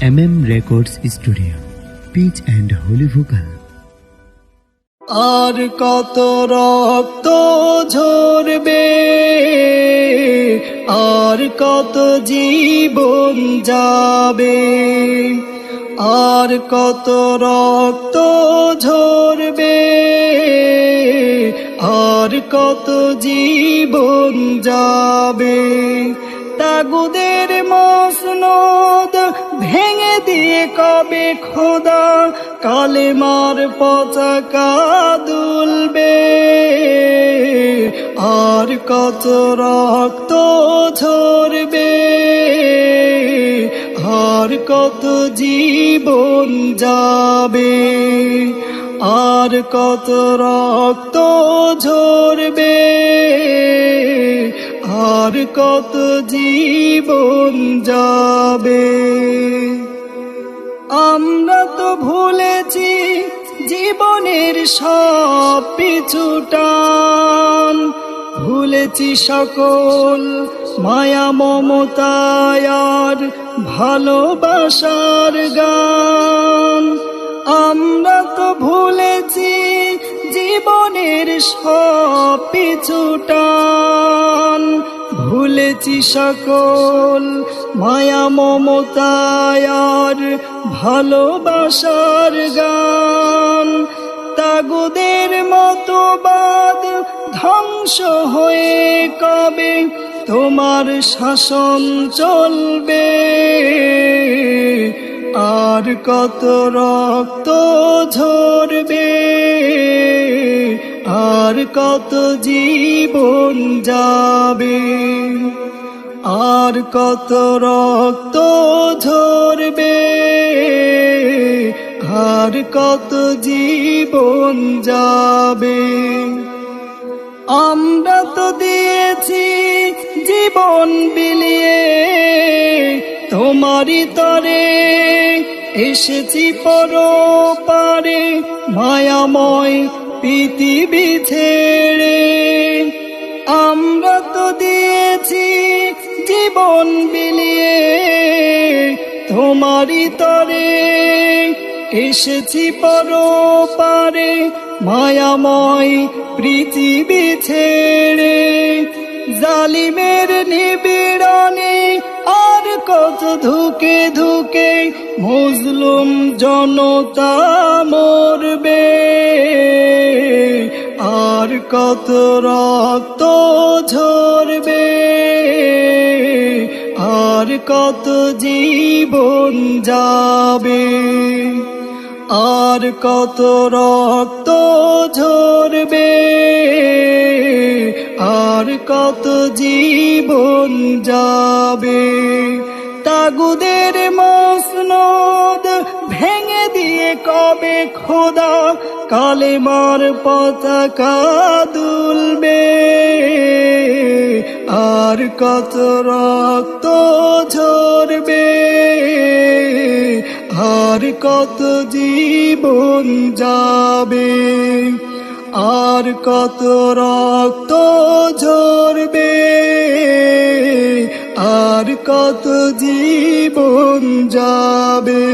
MM Records Studio, Pitch and Holy Vocal। আর কত রক্ত ঝরবে, আর কত জীবন যাবে, আর কত রক্ত ঝরবে, আর কত জীবন যাবে। তাগুদের মসনদ ভেঙে দিয়ে কবে খোদা কালেমার পতাকা দুলবে। আর কত রক্ত ঝরবে, আর কত জীবন যাবে, আর কত রক্ত ঝরবে, আর কত জীবন যাবে। আমরা তো ভুলেছি জীবনের সব পিছুটান, ভুলেছি সকল মায়া মমতায় আর ভালোবাসার গান। আমরা তো ভুলেছি জীবনের সব পিছুটান, ভুলেছি সকল মায়া মমতায় আর ভালোবাসার গান। তাগুদের মতবাদ ধ্বংস হয়ে কবে তোমার শাসন চলবে। আর কত রক্ত ঝরবে, আর কত জীবন যাবে, আর কত রক্ত ঝরবে, আর কত জীবন যাবে। আমরা তো দিয়েছি জীবন বিলিয়ে তোমারই তরে, এসেছি পরপারে মায়াময় পৃথিবী ছেড়ে। আমরা তো দিয়েছি জীবন বিলিয়ে তোমারই তরে, এসেছি পরপারে মায়াময় পৃথিবী ছেড়ে। জালিমের নিপীড়নে আর কত ধুকে ধুকে মুজলুম জনতা মরবে। আর কত রক্ত ঝরবে, আর কত জীবন যাবে, আর কত রক্ত ঝরবে, আর কত জীবন যাবে। তাগুদের মসনদ ভেঙে দিয়ে কবে খোদা কালেমার পতাকা দুলবে। আর কত রক্ত ঝরবে, আর কত জীবন যাবে, আর কত রক্ত ঝরবে, আর কত জীবন যাবে।